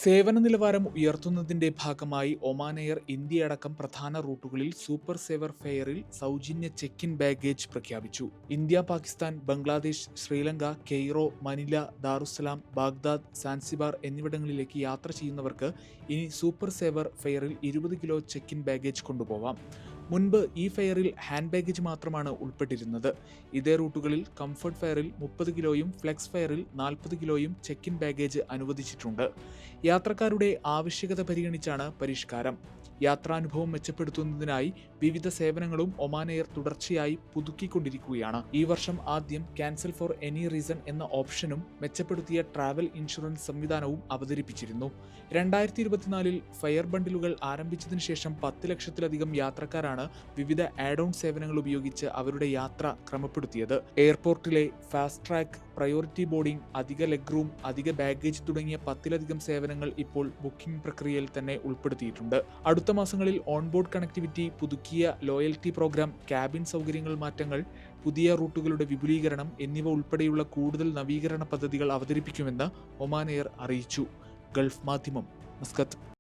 സേവന നിലവാരം ഉയർത്തുന്നതിന്റെ ഭാഗമായി ഒമാൻ എയർ ഇന്ത്യയടക്കം പ്രധാന റൂട്ടുകളിൽ സൂപ്പർ സേവർ ഫെയറിൽ സൗജന്യ ചെക്ക് ഇൻ ബാഗേജ് പ്രഖ്യാപിച്ചു. India, Pakistan, Bangladesh, Sri Lanka, Cairo, Manila, Dar es Salaam, Baghdad, Zanzibar എന്നിവിടങ്ങളിലേക്ക് യാത്ര ചെയ്യുന്നവർക്ക് ഇനി സൂപ്പർ സേവർ ഫെയറിൽ 20 കിലോ ചെക്ക് ഇൻ ബാഗേജ് കൊണ്ടുപോവാം. മുൻപ് ഈ ഫെയറിൽ ഹാൻഡ് ബാഗേജ് മാത്രമാണ് ഉൾപ്പെട്ടിരുന്നത്. ഇതേ റൂട്ടുകളിൽ കംഫർട്ട് ഫെയറിൽ 30 കിലോയും ഫ്ലെക്സ് ഫെയറിൽ 40 കിലോയും ചെക്ക് ഇൻ ബാഗേജ് അനുവദിച്ചിട്ടുണ്ട്. യാത്രക്കാരുടെ ആവശ്യകത പരിഗണിച്ചാണ് പരിഷ്കാരം. യാത്രാനുഭവം മെച്ചപ്പെടുത്തുന്നതിനായി വിവിധ സേവനങ്ങളും ഒമാൻ എയർ തുടർച്ചയായി പുതുക്കിക്കൊണ്ടിരിക്കുകയാണ്. ഈ വർഷം ആദ്യം ക്യാൻസൽ ഫോർ എനി റീസൺ എന്ന ഓപ്ഷനും മെച്ചപ്പെടുത്തിയ ട്രാവൽ ഇൻഷുറൻസ് സംവിധാനവും അവതരിപ്പിച്ചിരുന്നു. 2024 ഫെയർ ബണ്ടിലുകൾ ആരംഭിച്ചതിനു ശേഷം 10 ലക്ഷത്തിലധികം യാത്രക്കാരാണ് വിവിധ ആഡ് ഓൺ സേവനങ്ങൾ ഉപയോഗിച്ച് അവരുടെ യാത്ര ക്രമപ്പെടുത്തിയത്. എയർപോർട്ടിലെ ഫാസ്റ്റ് ട്രാക്ക്, പ്രയോറിറ്റി ബോർഡിംഗ്, അധിക ലെഗ് റൂം, അധിക ബാഗേജ് തുടങ്ങിയ 10ലധികം സേവനങ്ങൾ ഇപ്പോൾ ബുക്കിംഗ് പ്രക്രിയയിൽ തന്നെ ഉൾപ്പെടുത്തിയിട്ടുണ്ട്. അടുത്ത മാസങ്ങളിൽ ഓൺബോർഡ് കണക്ടിവിറ്റി, പുതുക്കിയ ലോയൽറ്റി പ്രോഗ്രാം, ക്യാബിൻ സൗകര്യങ്ങൾ മാറ്റങ്ങൾ, പുതിയ റൂട്ടുകളുടെ വിപുലീകരണം എന്നിവ ഉൾപ്പെടെയുള്ള കൂടുതൽ നവീകരണ പദ്ധതികൾ അവതരിപ്പിക്കുമെന്ന് ഒമാൻ എയർ അറിയിച്ചു. ഗൾഫ് മാധ്യമം, മസ്കത്ത്.